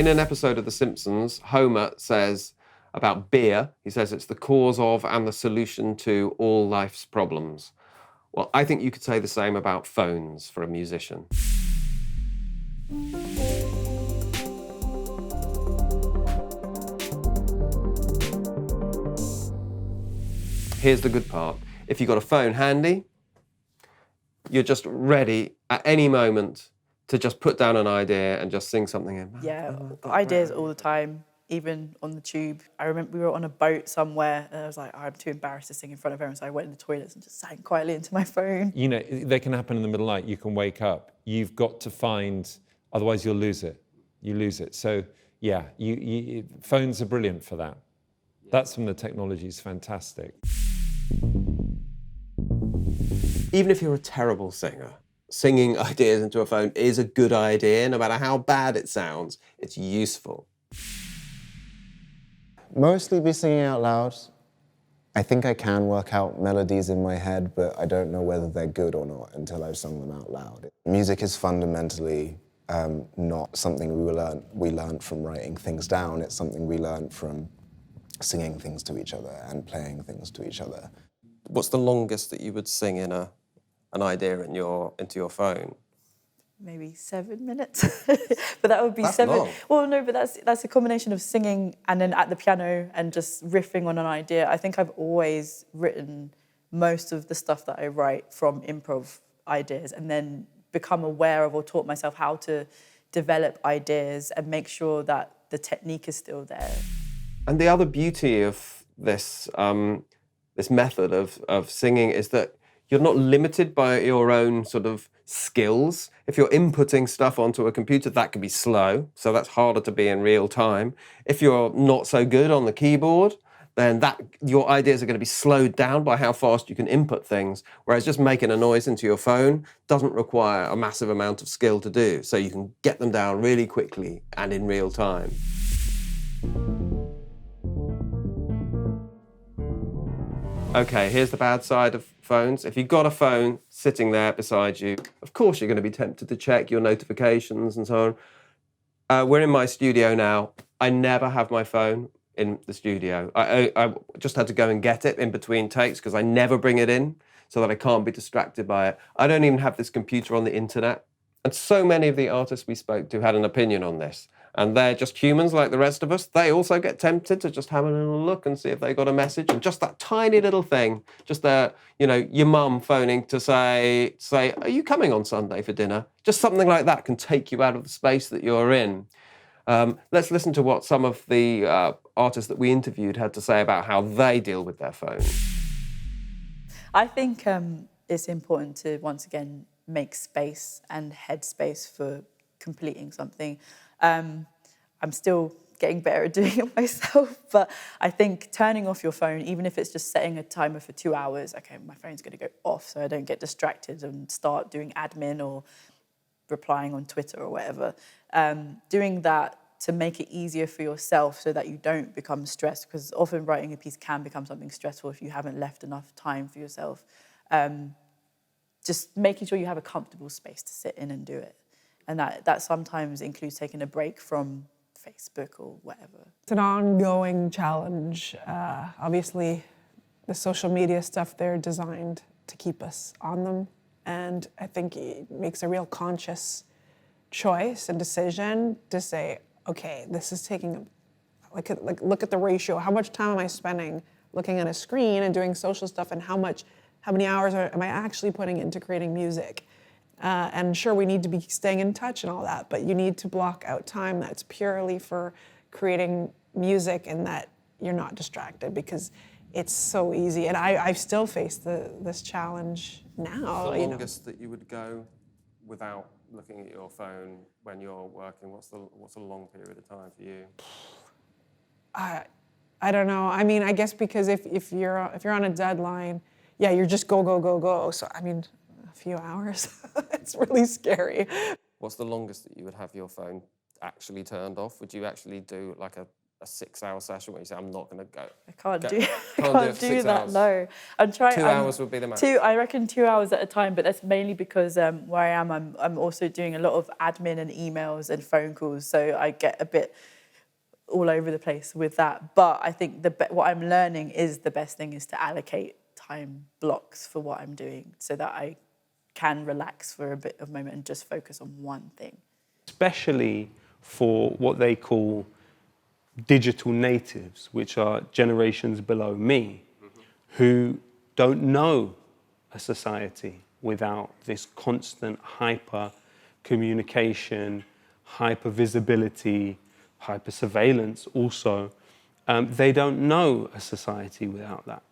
In an episode of The Simpsons, Homer says about beer, he says it's the cause of and the solution to all life's problems. Well, I think you could say the same about phones for a musician. Here's the good part. If you've got a phone handy, you're just ready at any moment to just put down an idea and just sing something in. Yeah, ideas all the time, even on the tube. I remember we were on a boat somewhere and I was like, I'm too embarrassed to sing in front of everyone, so I went in the toilets and just sang quietly into my phone. You know, they can happen in the middle of the night. You can wake up. You've got to find, otherwise you'll lose it. You lose it. So yeah, phones are brilliant for that. That's when the technology is fantastic. Even if you're a terrible singer, singing ideas into a phone is a good idea. No matter how bad it sounds, it's useful. Mostly be singing out loud. I think I can work out melodies in my head, but I don't know whether they're good or not until I've sung them out loud. Music is fundamentally not something we learn from writing things down. It's something we learn from singing things to each other and playing things to each other. What's the longest that you would sing in an idea into your phone? Maybe 7 minutes, but that would be That's 7. long. Well, no, but that's a combination of singing and then at the piano and just riffing on an idea. I think I've always written most of the stuff that I write from improv ideas and then become aware of or taught myself how to develop ideas and make sure that the technique is still there. And the other beauty of this this method of singing is that you're not limited by your own sort of skills. If you're inputting stuff onto a computer, that can be slow, so that's harder to be in real time. If you're not so good on the keyboard, then your ideas are going to be slowed down by how fast you can input things, whereas just making a noise into your phone doesn't require a massive amount of skill to do, so you can get them down really quickly and in real time. Okay, here's the bad side of phones. If you've got a phone sitting there beside you, of course you're going to be tempted to check your notifications and so on. We're in my studio now. I never have my phone in the studio. I just had to go and get it in between takes because I never bring it in so that I can't be distracted by it. I don't even have this computer on the internet. And so many of the artists we spoke to had an opinion on this. And they're just humans like the rest of us. They also get tempted to just have a little look and see if they got a message. And just that tiny little thing, just your mum phoning to say, are you coming on Sunday for dinner? Just something like that can take you out of the space that you're in. Let's listen to what some of the artists that we interviewed had to say about how they deal with their phones. I think it's important to, once again, make space and headspace for completing something. I'm still getting better at doing it myself, but I think turning off your phone, even if it's just setting a timer for 2 hours, okay, my phone's going to go off so I don't get distracted and start doing admin or replying on Twitter or whatever. Doing that to make it easier for yourself so that you don't become stressed, because often writing a piece can become something stressful if you haven't left enough time for yourself. Just making sure you have a comfortable space to sit in and do it. And that sometimes includes taking a break from Facebook or whatever. It's an ongoing challenge. Obviously, the social media stuff, they're designed to keep us on them. And I think it makes a real conscious choice and decision to say, okay, this is taking, look at the ratio. How much time am I spending looking at a screen and doing social stuff, and how many hours am I actually putting into creating music? And sure, we need to be staying in touch and all that, but you need to block out time that's purely for creating music and that you're not distracted, because it's so easy. And I still face this challenge now. What's the longest that you would go without looking at your phone when you're working? What's a long period of time for you? I don't know. I mean, I guess because if you're on a deadline, yeah, you're just go, go, go, go. So, I mean, a few hours. It's really scary. What's the longest that you would have your phone actually turned off? Would you actually do like a a 6-hour session where you say, I'm not going to go. I can't Can't do, do I it can't for do 6 that. hours. No, I'm trying. 2 hours would be the max. I reckon 2 hours at a time, but that's mainly because where I am, I'm also doing a lot of admin and emails and phone calls, so I get a bit all over the place with that. But I think what I'm learning is the best thing is to allocate time blocks for what I'm doing, so that I can relax for a bit of a moment and just focus on one thing. Especially for what they call digital natives, which are generations below me, who don't know a society without this constant hyper communication, hyper visibility, hyper surveillance also. They don't know a society without that.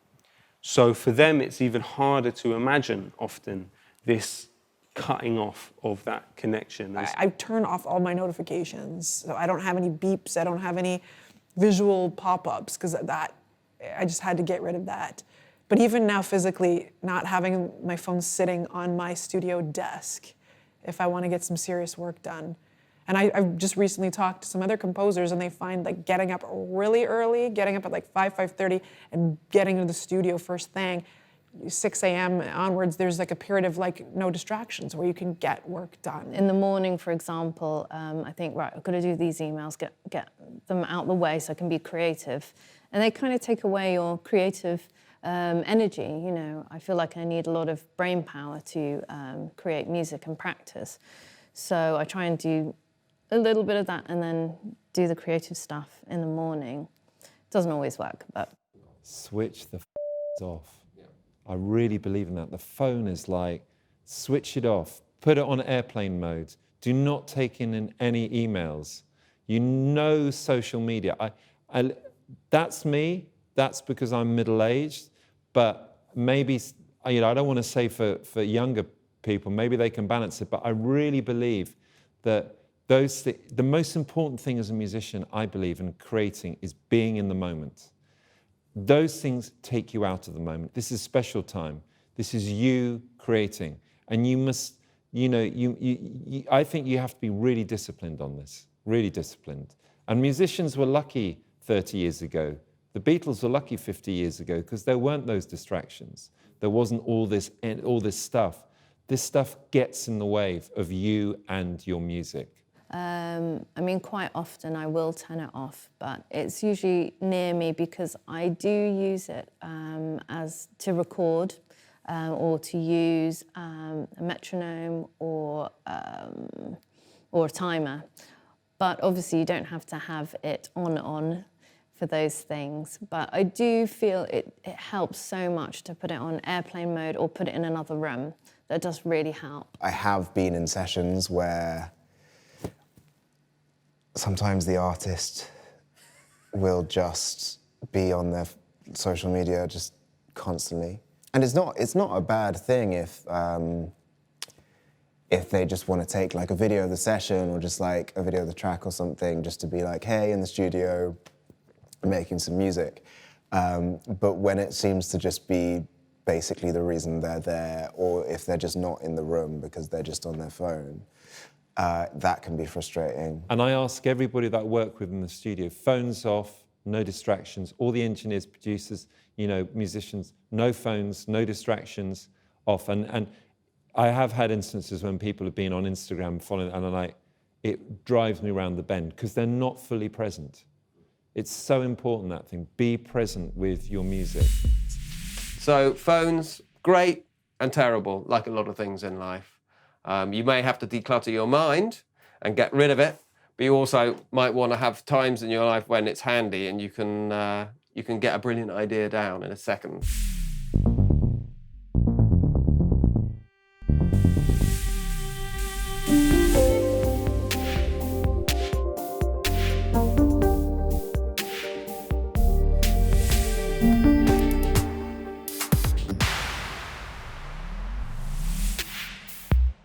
So for them, it's even harder to imagine often this cutting off of that connection. I turn off all my notifications, so I don't have any beeps, I don't have any visual pop-ups, because that, I just had to get rid of that. But even now physically, not having my phone sitting on my studio desk if I want to get some serious work done. And I've just recently talked to some other composers, and they find like getting up really early, getting up at like 5:30 and getting into the studio first thing, 6 a.m. onwards, there's like a period of like no distractions where you can get work done. In the morning, for example, I think, right, I've got to do these emails, get them out the way so I can be creative. And they kind of take away your creative energy. You know, I feel like I need a lot of brain power to create music and practice. So I try and do a little bit of that and then do the creative stuff in the morning. Doesn't always work, but... Switch the off. I really believe in that. The phone is like, switch it off, put it on airplane mode. Do not take in any emails. You know social media. That's me. That's because I'm middle-aged. But maybe, you know, I don't want to say for younger people, maybe they can balance it. But I really believe that the most important thing as a musician, I believe, in creating is being in the moment. Those things take you out of the moment. This is special time. This is you creating. And you must, you know, I think you have to be really disciplined on this, really disciplined. And musicians were lucky 30 years ago. The Beatles were lucky 50 years ago because there weren't those distractions. There wasn't all this stuff. This stuff gets in the way of you and your music. I mean, quite often I will turn it off, but it's usually near me because I do use it as to record or to use a metronome or a timer. But obviously you don't have to have it on for those things. But I do feel it helps so much to put it on airplane mode or put it in another room. That does really help. I have been in sessions where sometimes the artist will just be on their social media just constantly. And it's not a bad thing if they just want to take like a video of the session or just like a video of the track or something just to be like, hey, in the studio, making some music. But when it seems to just be basically the reason they're there, or if they're just not in the room because they're just on their phone, that can be frustrating. And I ask everybody that I work with in the studio, phones off, no distractions, all the engineers, producers, you know, musicians, no phones, no distractions, off. And I have had instances when people have been on Instagram following, and I'm like, it drives me around the bend because they're not fully present. It's so important, that thing, be present with your music. So phones, great and terrible, like a lot of things in life. You may have to declutter your mind and get rid of it, but you also might want to have times in your life when it's handy and you can get a brilliant idea down in a second. Mm-hmm.